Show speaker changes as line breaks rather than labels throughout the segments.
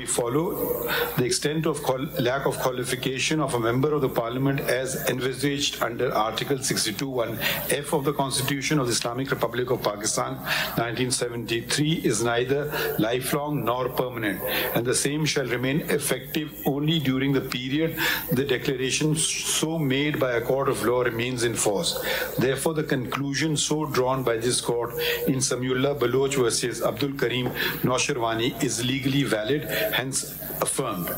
follow the extent of lack of qualification of a member of the parliament as envisaged under Article 62(1)(f) of the Constitution of the Islamic Republic of Pakistan 1973 is neither lifelong nor permanent, and the same shall remain effective only during the period the declaration so made by a court of law remains in force. Therefore, the conclusion so drawn by this court in Samiullah Baloch versus Abdul Karim Naushirwani is legally valid, hence affirmed.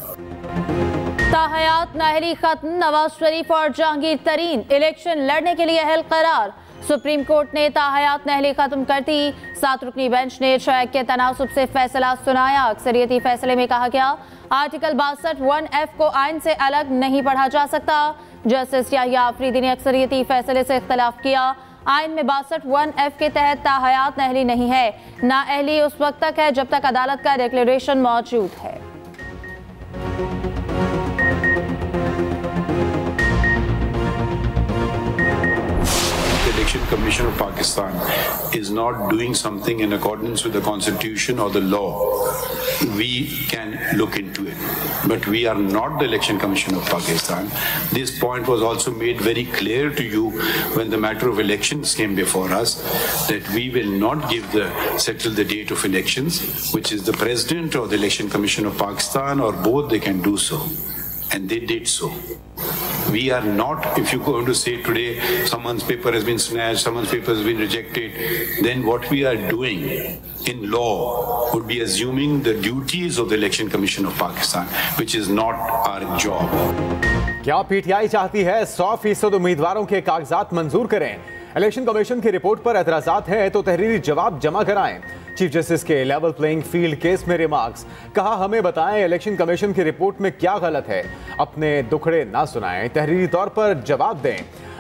ताहयात Nahari खत्म, नवाज शरीफ और जहांगीर तरीन election लड़ने के लिए अहल करार। Supreme court ने ताहयात नाहरी खत्म कर दी। 7 रुकनी बेंच ने शक के तनासुब से फैसला सुनाया। अक्सरियती फैसले में कहा गया आर्टिकल 62(1)(f) को आइन से अलग नहीं पढ़ा जा सकता। जस्टिस याहिया आफरीदी ने अक्सरियती फैसले से इख्तलाफ किया। आइन में 62(1)(f) के तहत ताहयात नाअहली नहीं है। नाअहली उस वक्त तक है जब तक अदालत का डिक्लेरेशन मौजूद है।
Election Commission of Pakistan is not doing something in accordance with the Constitution or the law, we can look into it. But we are not the Election Commission of Pakistan. This point was also made very clear to you when the matter of elections came before us, that we will not settle the date of elections, which is the President or the Election Commission of Pakistan, or both they can do so. And they did so. We are not, if you're going to say today someone's paper has been snatched, someone's paper has been rejected, then what we are doing in law would be assuming the duties of the Election Commission of Pakistan, which is not our job.
क्या PTI चाहती है 100% उम्मीदवारों के कागजात मंजूर करें? Election commission की report पर एतराजात हैं तो तहरीरी जवाब जमा कराएं। चीफ जस्टिस के लेवल प्लेइंग फील्ड केस में रिमार्क्स। कहा हमें बताएं इलेक्शन कमीशन की रिपोर्ट में क्या गलत है, अपने दुखड़े ना सुनाएं, तहरीरी तौर पर जवाब दें।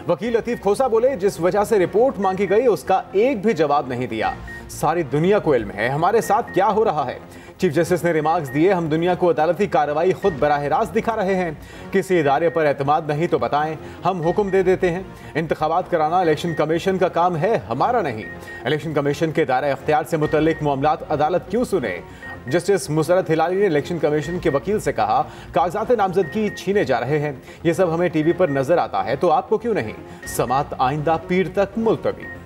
वकील लतीफ खोसा बोले जिस वजह से रिपोर्ट मांगी गई उसका एक भी जवाब नहीं दिया। सारी दुनिया को इल्म है हमारे साथ क्या हो रहा है। चीफ जस्टिस ने रिमार्क्स दिए हम दुनिया को अदालती कार्रवाई खुद बराह रास्त दिखा रहे हैं। किसी इदारे पर एतमाद नहीं तो बताएं, हम हुक्म दे देते हैं। इंतखाबात कराना इलेक्शन कमीशन का काम है, हमारा नहीं। इलेक्शन कमीशन के दायरा इख्तियार से मुतल्लिक मामलात अदालत क्यों सुने? जस्टिस मुसरत हिलाली ने इलेक्शन कमीशन के वकील से कहा कागजात नामजदगी छीने जा रहे हैं, ये सब हमें टीवी पर नजर आता है तो आपको क्यों नहीं? समात आइंदा पीर तक मुलतवी।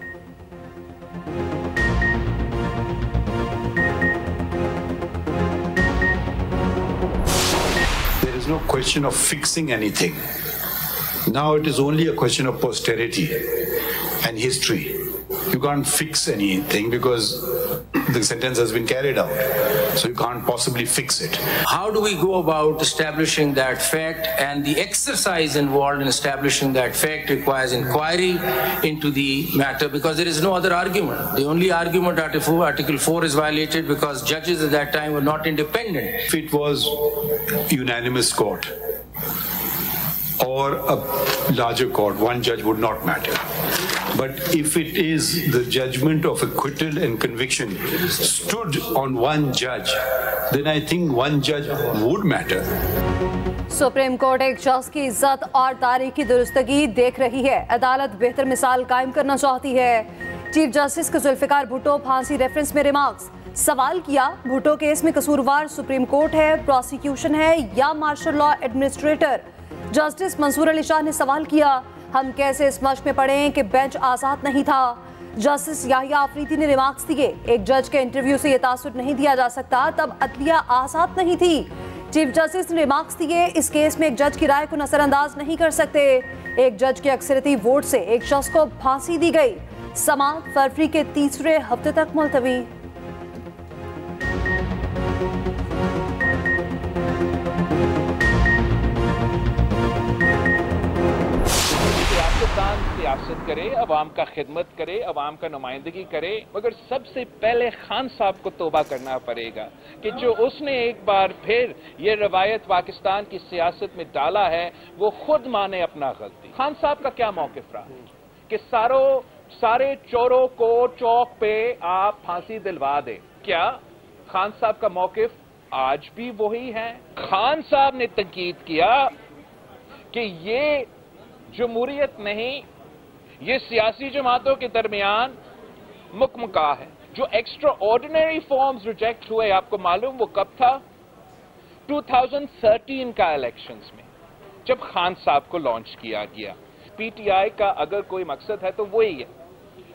There is no question of fixing anything. Now it is only a question of posterity and history. You can't fix anything because the sentence has been carried out. So you can't possibly fix it.
How do we go about establishing that fact? And the exercise involved in establishing that fact requires inquiry into the matter because there is no other argument. The only argument Article 4 is violated because judges at that time were not independent.
If it was unanimous court or a larger court, one judge would not matter. But if it is the judgment of acquittal and conviction stood on one judge, then I think one judge would matter.
Supreme court एक शख्स की इज्जत और तारीखी दुरुस्तगी देख रही है। अदालत बेहतर मिसाल कायम करना चाहती है। चीफ जस्टिस के जुल्फिकार भुट्टो फांसी रेफरेंस में रिमार्क्स। सवाल किया भुट्टो केस में कसूरवार सुप्रीम कोर्ट है, प्रोसिक्यूशन है या martial law administrator? Justice Mansoor Ali Shah ने सवाल किया हम कैसे इस मश्क में पढ़ें कि बेंच आज़ाद नहीं था। जस्टिस याहिया आफरीदी ने रिमार्क्स दिए एक जज के इंटरव्यू से ये तासुर नहीं दिया जा सकता तब अदलिया आज़ाद नहीं थी। चीफ जस्टिस ने रिमार्क्स दिए इस केस में एक जज की राय को नजरअंदाज नहीं कर सकते। एक जज के अक्सरियती वोट से एक शख्स को फांसी दी गई। समाअत फरवरी के तीसरे हफ्ते तक मुलतवी।
सियासत करे, अवाम का खिदमत करे, अवाम का नुमाइंदगी करे, मगर सबसे पहले खान साहब को तौबा करना पड़ेगा कि जो उसने एक बार फिर ये रवायत पाकिस्तान की सियासत में डाला है वो खुद माने अपना गलती। खान साहब का क्या मौकिफ रहा कि सारे चोरों को चौक पे आप फांसी दिलवा दें? क्या खान साहब का मौकिफ आज भी वही है? खान साहब ने तंकीद किया कि ये जमहूरियत नहीं, ये सियासी जमातों के दरमियान मुकमका है। जो एक्स्ट्रा ऑर्डिनरी फॉर्म्स रिजेक्ट हुए आपको मालूम वो कब था? 2013 का इलेक्शंस में जब खान साहब को लॉन्च किया गया, पीटीआई का अगर कोई मकसद है तो वही है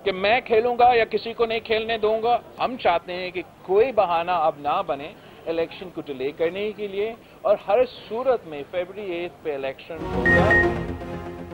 कि मैं खेलूंगा या किसी को नहीं खेलने दूंगा। हम चाहते हैं कि कोई बहाना अब ना बने इलेक्शन को डिले करने के लिए, और हर सूरत में फरवरी 8 पे इलेक्शन होगा।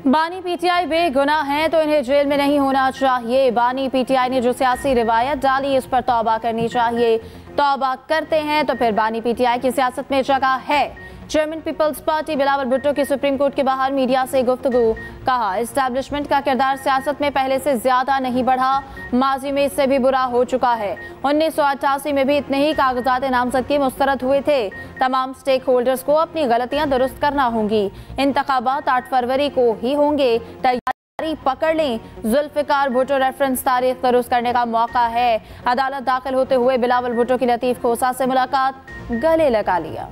बानी पीटीआई बेगुनाह हैं तो इन्हें जेल में नहीं होना चाहिए। बानी पीटीआई ने जो सियासी रिवायत डाली इस पर तौबा करनी चाहिए। तौबा करते हैं तो फिर बानी पीटीआई की सियासत में जगह है। चेयरमैन पीपल्स पार्टी बिलावल भुट्टो की सुप्रीम कोर्ट के बाहर मीडिया से गुफ्तगू। कहा, एस्टैब्लिशमेंट का किरदार सियासत में पहले से ज्यादा नहीं बढ़ा, माजी में इससे भी बुरा हो चुका है। 1988 में भी इतने ही कागजात नामजदगी मुस्तरद हुए थे। तमाम स्टेक होल्डर्स को अपनी गलतियां दुरुस्त करना होंगी। इंतखाबात 8 फरवरी को ही होंगे, तैयारी पकड़ लें। जुल्फिकार भुट्टो रेफरेंस तारीख दुरुस्त करने का मौका है। अदालत दाखिल होते हुए बिलावल भुट्टो की लतीफ खोसा से मुलाकात, गले लगा लिया।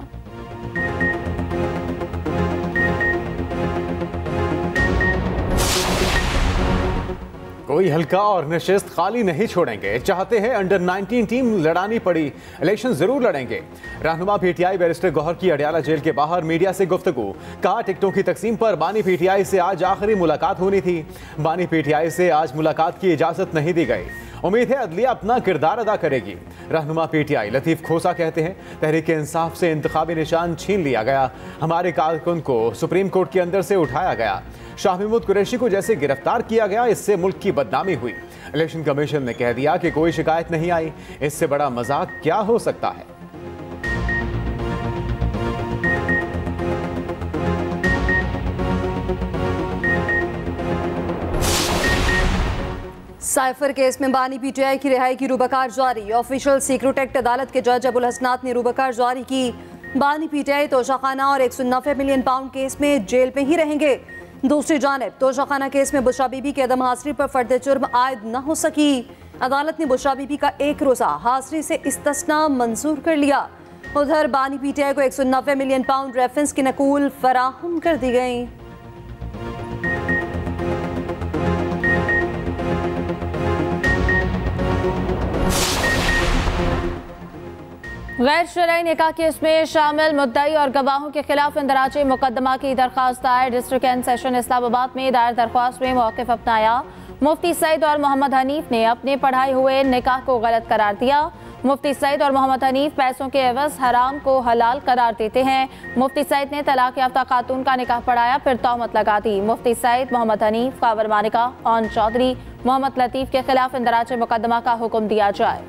कोई हल्का और नशिस्त खाली नहीं छोड़ेंगे। चाहते हैं अंडर 19 टीम लड़ानी पड़ी, इलेक्शन जरूर लड़ेंगे। रहनुमा पीटीआई बैरिस्टर गौहर की अडयाला जेल के बाहर मीडिया से गुफ्तगू। कहा, टिकटों की तकसीम पर बानी पीटीआई से आज आखिरी मुलाकात होनी थी। बानी पीटीआई से आज मुलाकात की इजाजत नहीं दी गई। उम्मीद है अदलिया अपना किरदार अदा करेगी। रहनुमा पीटीआई लतीफ खोसा कहते हैं, तहरीक इंसाफ से इंतखाबी निशान छीन लिया गया। हमारे कारकुन को सुप्रीम कोर्ट के अंदर से उठाया गया। शाह महमूद कुरैशी को जैसे गिरफ्तार किया गया, इससे मुल्क की बदनामी हुई। इलेक्शन कमीशन ने कह दिया कि कोई शिकायत नहीं आई। इससे बड़ा मजाक क्या हो सकता है।
साइफर केस में बानी पीटीआई की रिहाई की रूबकार जारी। ऑफिशियल सीक्रेट एक्ट अदालत के जज अबुल हसनात ने रूबकार जारी की। बानी पीटीआई तोशाखाना और 190 मिलियन पाउंड केस में जेल में ही रहेंगे। दूसरी जानिब तोशाखाना केस में बुशरा बीबी की अदम हाजिरी पर फर्द जुर्म आयद न हो सकी। अदालत ने बुशरा बीबी का 1 रोज़ा हाजिरी से इस्तिस्ना मंजूर कर लिया। उधर बानी पीटीआई को 190 मिलियन पाउंड रेफरेंस की नकूल फराहम कर दी गई। गैर शरई निकाह केस में शामिल मुद्दई और गवाहों के खिलाफ इंदराजे मुकदमा की दरख्वास्त दायर। डिस्ट्रिक्ट एंड सेशन इस्लामाबाद में दायर दरख्वास्त में मौक़िफ़ अपनाया। मुफ्ती सईद और मोहम्मद हनीफ ने अपने पढ़ाए हुए निकाह को गलत करार दिया। मुफ्ती सईद और मोहम्मद हनीफ पैसों के एवज हराम को हलाल करार देते हैं। मुफ्ती सईद ने तलाक याफ्ता खातून का निकाह पढ़ाया, फिर तहमत लगा दी। मुफ्ती सईद, मोहम्मद हनीफ, कावर मानिका, ऑन चौधरी, मोहम्मद लतीफ़ के खिलाफ इंदराजे मुकदमा का हुक्म दिया जाए।